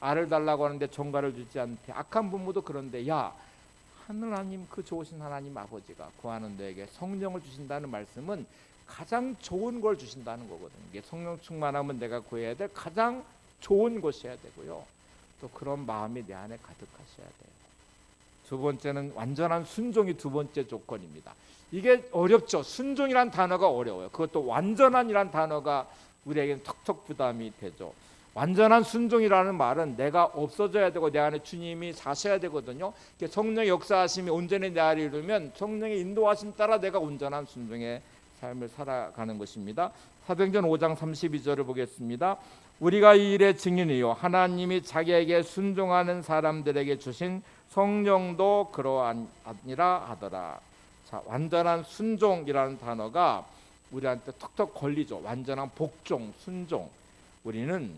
알을 달라고 하는데 정갈을 주지 않대. 악한 부모도 그런데 하나님, 그 좋으신 하나님 아버지가 구하는 너에게 성령을 주신다는 말씀은 가장 좋은 걸 주신다는 거거든요. 이게 성령 충만하면 내가 구해야 될 가장 좋은 것이어야 되고요, 또 그런 마음이 내 안에 가득하셔야 돼요. 두 번째는 완전한 순종이 두 번째 조건입니다. 이게 어렵죠. 순종이란 단어가 어려워요. 그것도 완전한이란 단어가 우리에게는 턱턱 부담이 되죠. 완전한 순종이라는 말은 내가 없어져야 되고 내 안에 주님이 사셔야 되거든요. 성령의 역사하심이 온전히 내 안에 이루면 성령의 인도하심 따라 내가 온전한 순종의 삶을 살아가는 것입니다. 사도행전 5장 32절을 보겠습니다. 우리가 이 일의 증인이요 하나님이 자기에게 순종하는 사람들에게 주신 성령도 그러하니라 하더라. 자, 완전한 순종이라는 단어가 우리한테 턱턱 걸리죠. 완전한 복종, 순종. 우리는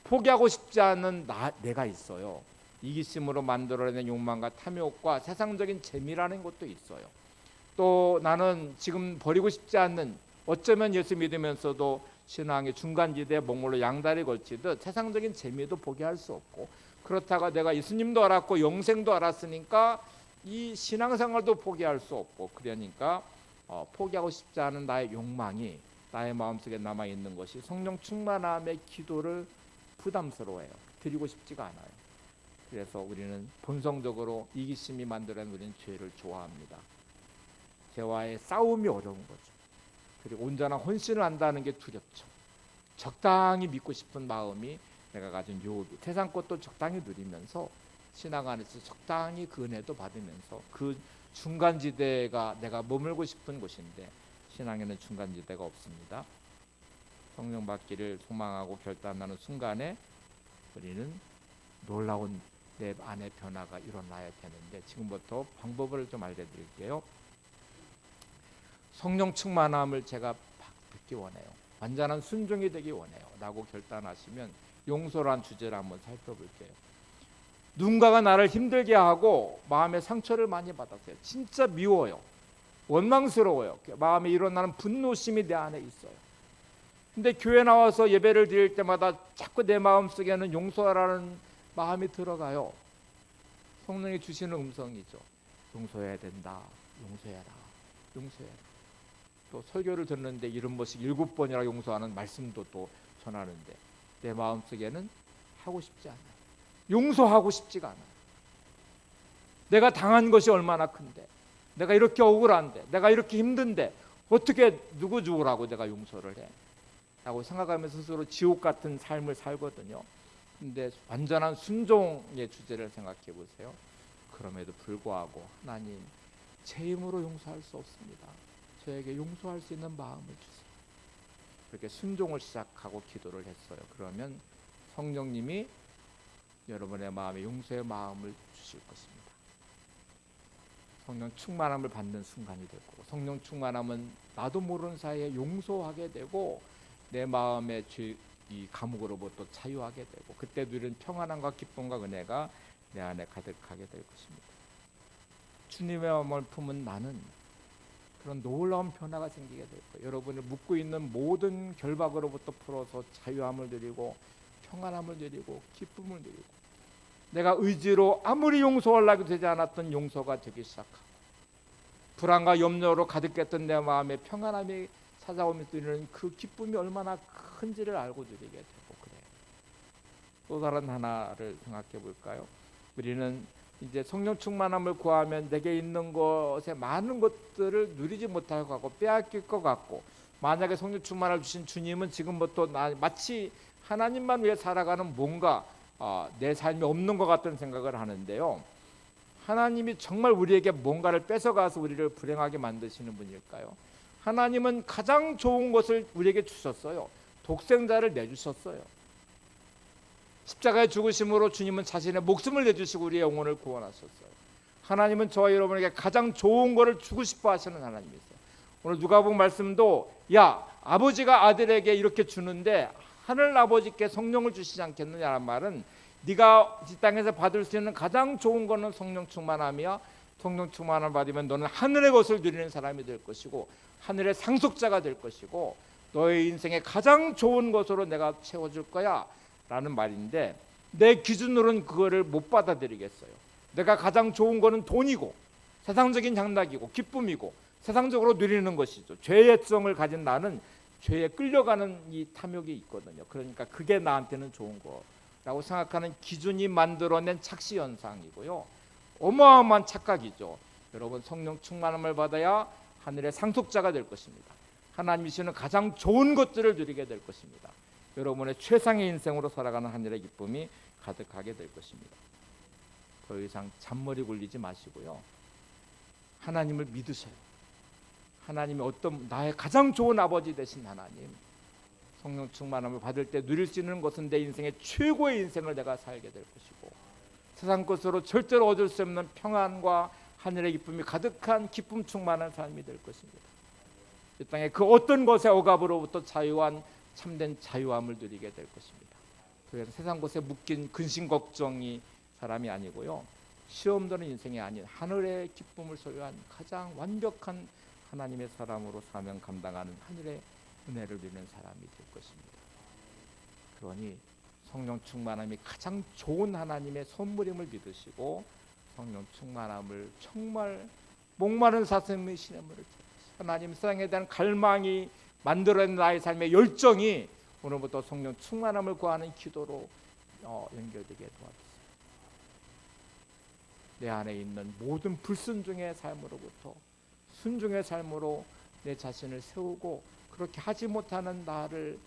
포기하고 싶지 않은 내가 있어요. 이기심으로 만들어낸 욕망과 탐욕과 세상적인 재미라는 것도 있어요. 또 나는 지금 버리고 싶지 않는, 어쩌면 예수 믿으면서도 신앙의 중간지대에 목물로 양다리 걸치듯 세상적인 재미도 포기할 수 없고, 그렇다가 내가 예수님도 알았고 영생도 알았으니까 이 신앙생활도 포기할 수 없고, 그러니까 포기하고 싶지 않은 나의 욕망이 나의 마음속에 남아있는 것이 성령 충만함의 기도를 부담스러워해요. 드리고 싶지가 않아요. 그래서 우리는 본성적으로 이기심이 만들어낸 우리는 죄를 좋아합니다. 죄와의 싸움이 어려운 거죠. 그리고 온전한 헌신을 한다는 게 두렵죠. 적당히 믿고 싶은 마음이 내가 가진 유혹이, 세상 것도 적당히 누리면서 신앙 안에서 적당히 그 은혜도 받으면서 그 중간지대가 내가 머물고 싶은 곳인데 신앙에는 중간지대가 없습니다. 성령 받기를 소망하고 결단하는 순간에 우리는 놀라운 내 안의 변화가 일어나야 되는데, 지금부터 방법을 좀 알려드릴게요. 성령 충만함을 제가 받기 원해요. 완전한 순종이 되기 원해요 라고 결단하시면 용서란 주제를 한번 살펴볼게요. 누군가가 나를 힘들게 하고 마음에 상처를 많이 받았어요. 진짜 미워요. 원망스러워요. 마음에 일어나는 분노심이 내 안에 있어요. 근데 교회 나와서 예배를 드릴 때마다 자꾸 내 마음속에는 용서하라는 마음이 들어가요. 성령이 주시는 음성이죠. 용서해야 된다. 용서해라. 용서해라. 또 설교를 듣는데 70번씩 7번이나 용서하는 말씀도 또 전하는데 내 마음속에는 하고 싶지 않아요. 용서하고 싶지가 않아요. 내가 당한 것이 얼마나 큰데, 내가 이렇게 억울한데, 내가 이렇게 힘든데 어떻게 누구 죽으라고 내가 용서를 해? 라고 생각하면서 스스로 지옥 같은 삶을 살거든요. 근데 완전한 순종의 주제를 생각해 보세요. 그럼에도 불구하고 하나님, 제 힘으로 용서할 수 없습니다. 저에게 용서할 수 있는 마음을 주세요. 그렇게 순종을 시작하고 기도를 했어요. 그러면 성령님이 여러분의 마음에 용서의 마음을 주실 것입니다. 성령 충만함을 받는 순간이 될 거고, 성령 충만함은 나도 모르는 사이에 용서하게 되고 내 마음의 이 감옥으로부터 자유하게 되고, 그때 누리는 평안함과 기쁨과 은혜가 내 안에 가득하게 될 것입니다. 주님의 마음을 품은 나는 그런 놀라운 변화가 생기게 될 거예요. 여러분을 묶고 있는 모든 결박으로부터 풀어서 자유함을 누리고 평안함을 누리고 기쁨을 누리고, 내가 의지로 아무리 용서하려고 되지 않았던 용서가 되기 시작하고, 불안과 염려로 가득했던 내 마음에 평안함이 찾아오면서 누리는 그 기쁨이 얼마나 큰지를 알고 누리게 되고 그래요. 또 다른 하나를 생각해 볼까요? 우리는 이제 성령 충만함을 구하면 내게 있는 것에 많은 것들을 누리지 못할 것 같고 빼앗길 것 같고, 만약에 성령 충만을 주신 주님은 지금부터 마치 하나님만 위해 살아가는 뭔가 내 삶이 없는 것 같은 생각을 하는데요. 하나님이 정말 우리에게 뭔가를 뺏어가서 우리를 불행하게 만드시는 분일까요? 하나님은 가장 좋은 것을 우리에게 주셨어요. 독생자를 내주셨어요. 십자가의 죽으심으로 주님은 자신의 목숨을 내주시고 우리의 영혼을 구원하셨어요. 하나님은 저와 여러분에게 가장 좋은 것을 주고 싶어 하시는 하나님이세요. 오늘 누가복음 말씀도 야, 아버지가 아들에게 이렇게 주는데 하늘 아버지께 성령을 주시지 않겠느냐는 말은, 네가 이 땅에서 받을 수 있는 가장 좋은 것은 성령 충만함이야. 성령 충만함을 받으면 너는 하늘의 것을 누리는 사람이 될 것이고 하늘의 상속자가 될 것이고 너의 인생의 가장 좋은 것으로 내가 채워줄 거야 라는 말인데, 내 기준으로는 그거를 못 받아들이겠어요. 내가 가장 좋은 거는 돈이고 세상적인 장락이고 기쁨이고 세상적으로 누리는 것이죠. 죄성을 가진 나는 죄에 끌려가는 이 탐욕이 있거든요. 그러니까 그게 나한테는 좋은 거라고 생각하는 기준이 만들어낸 착시 현상이고요. 어마어마한 착각이죠. 여러분, 성령 충만함을 받아야 하늘의 상속자가 될 것입니다. 하나님이 주시는 가장 좋은 것들을 누리게 될 것입니다. 여러분의 최상의 인생으로 살아가는 하늘의 기쁨이 가득하게 될 것입니다. 더 이상 잔머리 굴리지 마시고요. 하나님을 믿으세요. 하나님이 어떤 나의 가장 좋은 아버지 되신 하나님, 성령 충만함을 받을 때 누릴 수 있는 것은 내 인생의 최고의 인생을 내가 살게 될 것이고, 세상 것으로 절대로 얻을 수 없는 평안과 하늘의 기쁨이 가득한 기쁨 충만한 삶이 될 것입니다. 이 땅에 그 어떤 것의 억압으로부터 자유한 참된 자유함을 누리게 될 것입니다. 그래서 세상 것에 묶인 근심 걱정이 사람이 아니고요, 시험 드는 인생이 아닌 하늘의 기쁨을 소유한 가장 완벽한 하나님의 사람으로 사명 감당하는 하늘의 은혜를 누리는 사람이 될 것입니다. 그러니 성령 충만함이 가장 좋은 하나님의 선물임을 믿으시고 성령 충만함을 정말 목마른 사슴의 시냇물을 하나님 세상에 대한 갈망이 만들어낸 나의 삶의 열정이 오늘부터 성령 충만함을 구하는 기도로 연결되게 도와주세요. 내 안에 있는 모든 불순종의 삶으로부터 순종의 삶으로 내 자신을 세우고, 그렇게 하지 못하는 나를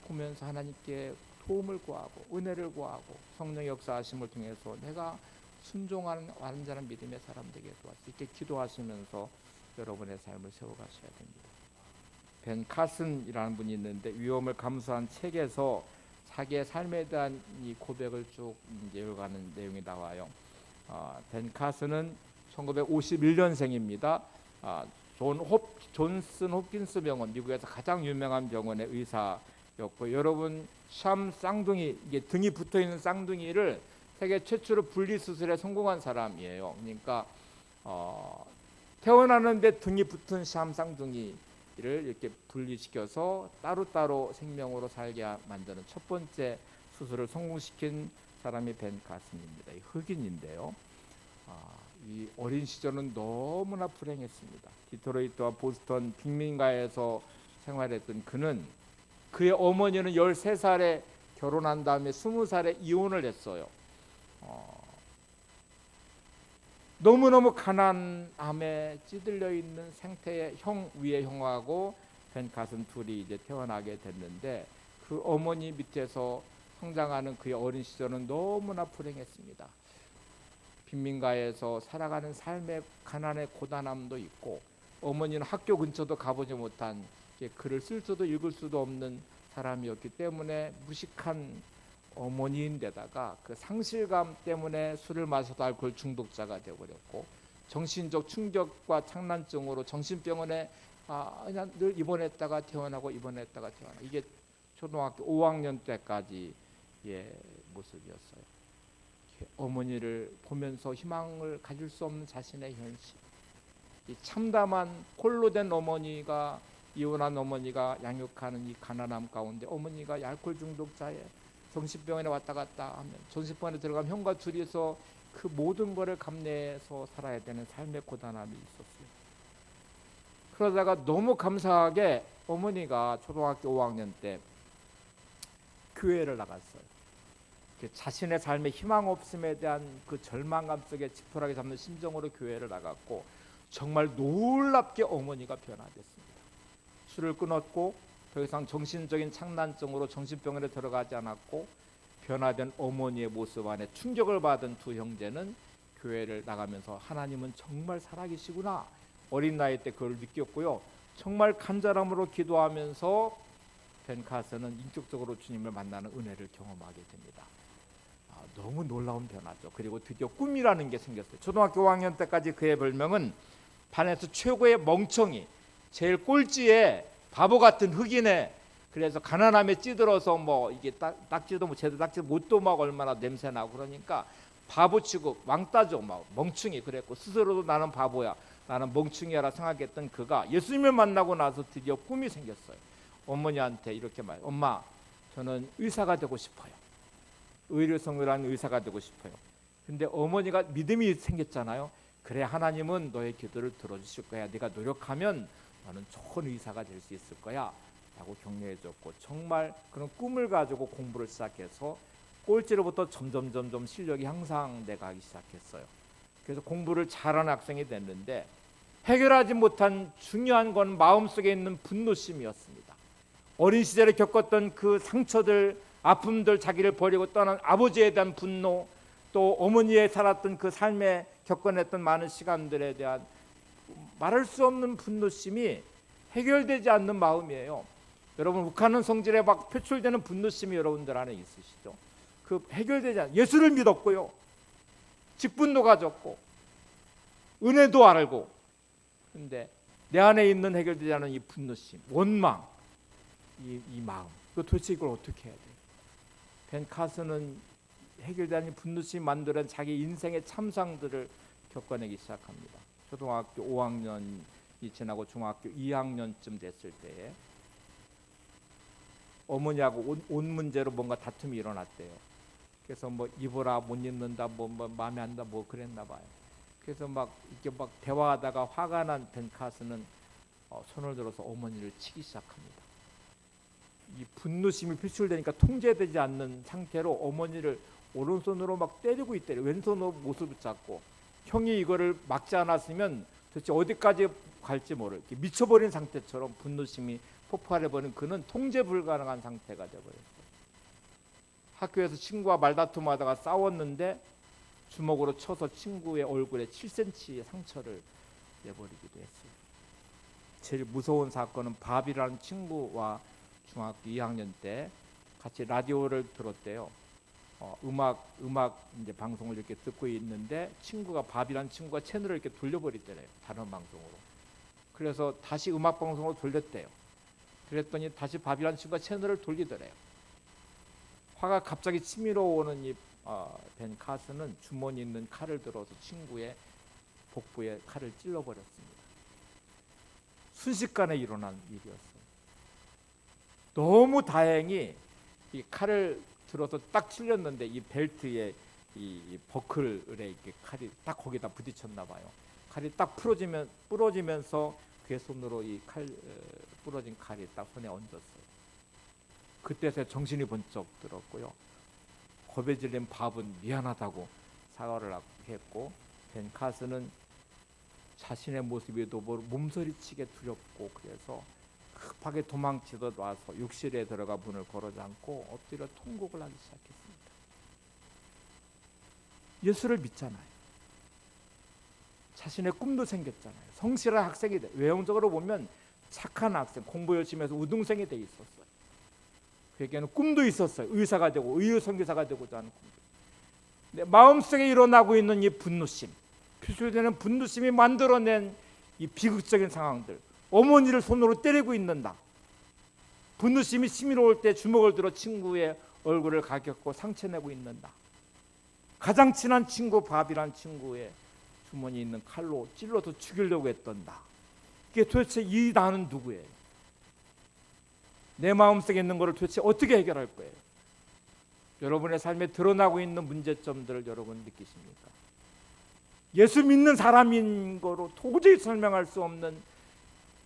보면서 하나님께 도움을 구하고 은혜를 구하고 성령의 역사하심을 통해서 내가 순종하는 완전한 믿음의 사람 되게 도와주세요. 이렇게 기도하시면서 여러분의 삶을 세워가셔야 됩니다. 벤 카슨이라는 분이 있는데 위험을 감수한 책에서 자기의 삶에 대한 이 고백을 쭉 읽어가는 내용이 나와요. 벤 카슨은 1951년생입니다. 존슨 홉킨스 병원, 미국에서 가장 유명한 병원의 의사였고, 여러분 샴 쌍둥이, 이게 등이 붙어 있는 쌍둥이를 세계 최초로 분리 수술에 성공한 사람이에요. 그러니까 태어나는데 등이 붙은 샴 쌍둥이를 이렇게 분리시켜서 따로따로 생명으로 살게 만드는 첫 번째 수술을 성공시킨 사람이 벤 카슨입니다. 흑인인데요. 이 어린 시절은 너무나 불행했습니다. 디트로이트와 보스턴 빈민가에서 생활했던 그는, 그의 어머니는 13살에 결혼한 다음에 20살에 이혼을 했어요. 너무너무 가난함에 찌들려 있는 생태의 형 위에 형하고 벤 카슨 둘이 이제 태어나게 됐는데, 그 어머니 밑에서 성장하는 그의 어린 시절은 너무나 불행했습니다. 빈민가에서 살아가는 삶의 가난의 고단함도 있고, 어머니는 학교 근처도 가보지 못한, 글을 쓸 수도 읽을 수도 없는 사람이었기 때문에 무식한 어머니인데다가 그 상실감 때문에 술을 마셔도 알코올 중독자가 되어버렸고, 정신적 충격과 장난증으로 정신병원에 그냥 늘 입원했다가 퇴원하고 입원했다가 퇴원하고, 이게 초등학교 5학년 때까지의 모습이었어요. 어머니를 보면서 희망을 가질 수 없는 자신의 현실, 이 참담한 홀로 된 어머니가, 이혼한 어머니가 양육하는 이 가난함 가운데 어머니가 알코올 중독자에 정신병원에 왔다 갔다 하면, 정신병원에 들어가면 형과 둘이서 그 모든 것을 감내해서 살아야 되는 삶의 고단함이 있었어요. 그러다가 너무 감사하게 어머니가 초등학교 5학년 때 교회를 나갔어요. 자신의 삶에 희망 없음에 대한 그 절망감 속에 지푸라기 잡는 심정으로 교회를 나갔고, 정말 놀랍게 어머니가 변화됐습니다. 술을 끊었고 더 이상 정신적인 장난증으로 정신병원에 들어가지 않았고, 변화된 어머니의 모습 안에 충격을 받은 두 형제는 교회를 나가면서 하나님은 정말 살아계시구나, 어린 나이 때 그걸 느꼈고요. 정말 간절함으로 기도하면서 벤 카슨은 인격적으로 주님을 만나는 은혜를 경험하게 됩니다. 너무 놀라운 변화죠. 그리고 드디어 꿈이라는 게 생겼어요. 초등학교 5학년 때까지 그의 별명은 반에서 최고의 멍청이, 제일 꼴찌에 바보 같은 흑인에, 그래서 가난함에 찌들어서 뭐 이게 딱지도 제대로 딱지 못도 막 얼마나 냄새 나고 그러니까 바보 취급, 왕따죠. 막 멍충이 그랬고, 스스로도 나는 바보야, 나는 멍충이야라 생각했던 그가 예수님을 만나고 나서 드디어 꿈이 생겼어요. 어머니한테 이렇게 말해요. 엄마, 저는 의사가 되고 싶어요. 의료성이라는 의사가 되고 싶어요. 근데 어머니가 믿음이 생겼잖아요. 그래, 하나님은 너의 기도를 들어주실 거야. 네가 노력하면 너는 좋은 의사가 될 수 있을 거야 라고 격려해줬고, 정말 그런 꿈을 가지고 공부를 시작해서 꼴찌로부터 점점 실력이 향상돼 가기 시작했어요. 그래서 공부를 잘하는 학생이 됐는데, 해결하지 못한 중요한 건 마음속에 있는 분노심이었습니다. 어린 시절에 겪었던 그 상처들, 아픔들, 자기를 버리고 떠난 아버지에 대한 분노, 또 어머니에 살았던 그 삶에 겪어냈던 많은 시간들에 대한 말할 수 없는 분노심이 해결되지 않는 마음이에요. 여러분, 욱하는 성질에 막 표출되는 분노심이 여러분들 안에 있으시죠? 그 해결되지 않는, 예수를 믿었고요, 직분도 가졌고 은혜도 알고, 근데 내 안에 있는 해결되지 않은 이 분노심, 원망, 이 마음, 도대체 이걸 어떻게 해야 돼요? 벤 카슨은 해결되는 분노심이 만들어낸 자기 인생의 참상들을 겪어내기 시작합니다. 초등학교 5학년이 지나고 중학교 2학년쯤 됐을 때에 어머니하고 옷 문제로 뭔가 다툼이 일어났대요. 그래서 뭐 입어라, 못 입는다, 뭐 마음에 안 든다, 뭐 그랬나 봐요. 그래서 막 이렇게 막 대화하다가 화가 난 벤 카슨은 손을 들어서 어머니를 치기 시작합니다. 이 분노심이 표출되니까 통제되지 않는 상태로 어머니를 오른손으로 막 때리고 있대요. 왼손으로 못을 붙잡고, 형이 이거를 막지 않았으면 도대체 어디까지 갈지 모를, 미쳐버린 상태처럼 분노심이 폭발해버린 그는 통제 불가능한 상태가 되어버렸어요. 학교에서 친구와 말다툼하다가 싸웠는데 주먹으로 쳐서 친구의 얼굴에 7cm의 상처를 내버리기도 했어요. 제일 무서운 사건은 밥이라는 친구와 중학교 2학년 때 같이 라디오를 들었대요. 음악 이제 방송을 이렇게 듣고 있는데 친구가, 밥이라는 친구가 채널을 이렇게 돌려버리더래요, 다른 방송으로. 그래서 다시 음악 방송으로 돌렸대요. 그랬더니 다시 밥이라는 친구가 채널을 돌리더래요. 화가 갑자기 치밀어 오는 이 벤 카슨은 주머니 있는 칼을 들어서 친구의 복부에 칼을 찔러버렸습니다. 순식간에 일어난 일이었어요. 너무 다행히 이 칼을 들어서 딱 찔렸는데 이 벨트에 이 버클에 이렇게 칼이 딱 거기다 부딪혔나 봐요. 칼이 딱 부러지면서 그의 손으로 이 부러진 칼이 딱 손에 얹었어요. 그때서 정신이 번쩍 들었고요. 겁에 질린 밥은 미안하다고 사과를 했고, 벤 카슨은 자신의 모습이 더 몸서리치게 두렵고, 그래서 급하게 도망치듯 와서 욕실에 들어가 문을 걸어 잠고 엎드려 통곡을 하기 시작했습니다. 예수를 믿잖아요. 자신의 꿈도 생겼잖아요. 성실한 학생이 돼. 외형적으로 보면 착한 학생, 공부 열심히 해서 우등생이 돼 있었어요. 그에게는 꿈도 있었어요. 의사가 되고 의료 선교사가 되고자 하는 꿈. 근데 마음속에 일어나고 있는 이 분노심, 표출되는 분노심이 만들어낸 이 비극적인 상황들, 어머니를 손으로 때리고 있는다. 분노심이 치밀어올 때 주먹을 들어 친구의 얼굴을 가격고 상처내고 있는다. 가장 친한 친구 밥이란 친구의 주머니에 있는 칼로 찔러서 죽이려고 했던다. 이게 도대체 이 나는 누구예요? 내 마음속에 있는 것을 도대체 어떻게 해결할 거예요? 여러분의 삶에 드러나고 있는 문제점들을 여러분 느끼십니까? 예수 믿는 사람인 거로 도저히 설명할 수 없는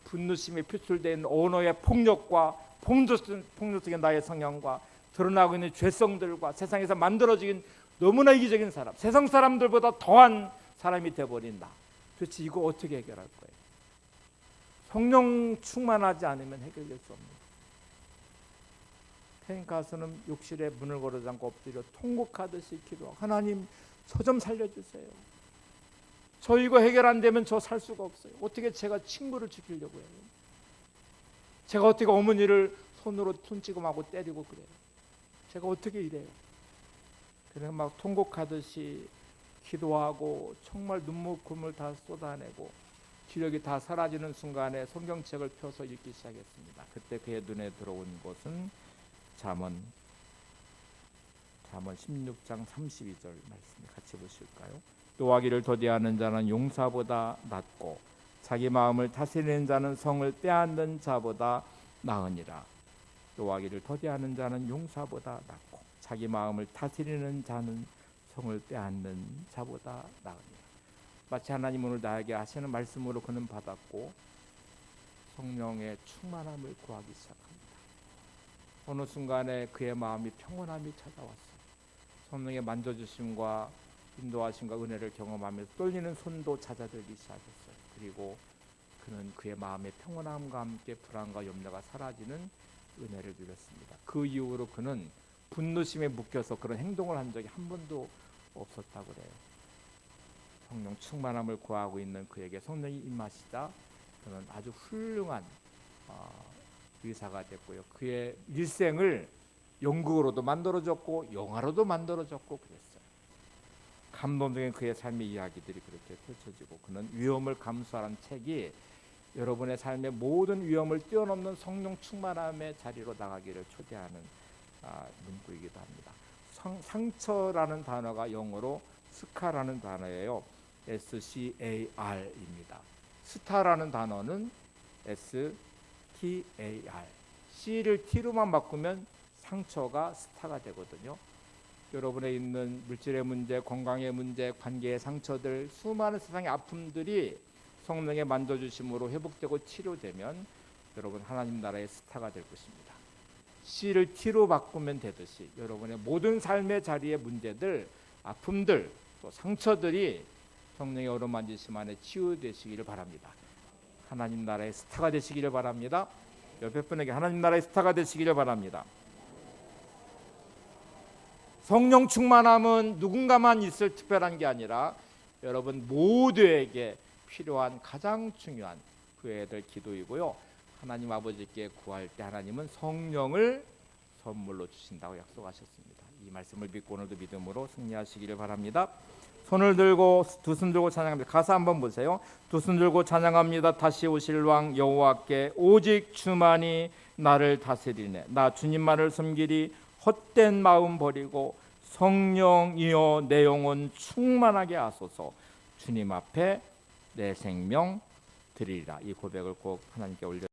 분노심에 표출된 언어의 폭력과 폭력적인 나의 성향과 드러나고 있는 죄성들과 세상에서 만들어진 너무나 이기적인 사람, 세상 사람들보다 더한 사람이 되어버린다. 도대체 이거 어떻게 해결할 거예요? 성령 충만하지 않으면 해결될 수 없는. 페인카스는 욕실에 문을 걸어 잠고 엎드려 통곡하듯이 기도하고, 하나님 저 좀 살려주세요. 저 이거 해결 안 되면 저 살 수가 없어요. 어떻게 제가 친구를 죽이려고 해요? 제가 어떻게 어머니를 손으로 손찌검하고 때리고 그래요? 제가 어떻게 이래요? 그래서 막 통곡하듯이 기도하고 정말 눈물 다 쏟아내고 기력이 다 사라지는 순간에 성경책을 펴서 읽기 시작했습니다. 그때 그의 눈에 들어온 것은 잠언 16장 32절 말씀 같이 보실까요? 노하기를 더디하는 자는 용사보다 낫고 자기 마음을 다스리는 자는 성을 빼앗는 자보다 나으니라. 노하기를 더디하는 자는 용사보다 낫고 자기 마음을 다스리는 자는 성을 빼앗는 자보다 나으니라. 마치 하나님 오늘 나에게 하시는 말씀으로 그는 받았고 성령의 충만함을 구하기 시작합니다. 어느 순간에 그의 마음이 평온함이 찾아왔어요. 성령의 만져주심과 인도하심과 은혜를 경험하면서 떨리는 손도 잦아들기 시작했어요. 그리고 그는 그의 마음의 평온함과 함께 불안과 염려가 사라지는 은혜를 누렸습니다. 그 이후로 그는 분노심에 묶여서 그런 행동을 한 적이 한 번도 없었다고 그래요. 성령 충만함을 구하고 있는 그에게 성령이 임하시자 그는 아주 훌륭한 의사가 됐고요. 그의 일생을 연극으로도 만들어졌고 영화로도 만들어졌고 그랬어요. 감동적인 그의 삶의 이야기들이 그렇게 펼쳐지고 그는 위험을 감수하라는 책이 여러분의 삶의 모든 위험을 뛰어넘는 성령 충만함의 자리로 나가기를 초대하는 문구이기도 합니다. 상처라는 단어가 영어로 스카라는 단어예요. SCAR입니다. 스타라는 단어는 STAR. C를 T로만 바꾸면 상처가 스타가 되거든요. 여러분에 있는 물질의 문제, 건강의 문제, 관계의 상처들, 수많은 세상의 아픔들이 성령의 만져주심으로 회복되고 치료되면 여러분 하나님 나라의 스타가 될 것입니다. C를 T로 바꾸면 되듯이 여러분의 모든 삶의 자리의 문제들, 아픔들, 또 상처들이 성령의 어루만지심 안에 치유되시기를 바랍니다. 하나님 나라의 스타가 되시기를 바랍니다. 옆에 분에게 하나님 나라의 스타가 되시기를 바랍니다. 성령 충만함은 누군가만 있을 특별한 게 아니라 여러분 모두에게 필요한 가장 중요한 구해야 될 기도이고요. 하나님 아버지께 구할 때 하나님은 성령을 선물로 주신다고 약속하셨습니다. 이 말씀을 믿고 오늘도 믿음으로 승리하시기를 바랍니다. 손을 들고 두 손 들고 찬양합니다. 가사 한번 보세요. 두 손 들고 찬양합니다. 다시 오실 왕 여호와께 오직 주만이 나를 다스리네. 나 주님만을 섬기리. 헛된 마음 버리고 성령이여 내 영혼 충만하게 하소서. 주님 앞에 내 생명 드리리라. 이 고백을 꼭 하나님께 올려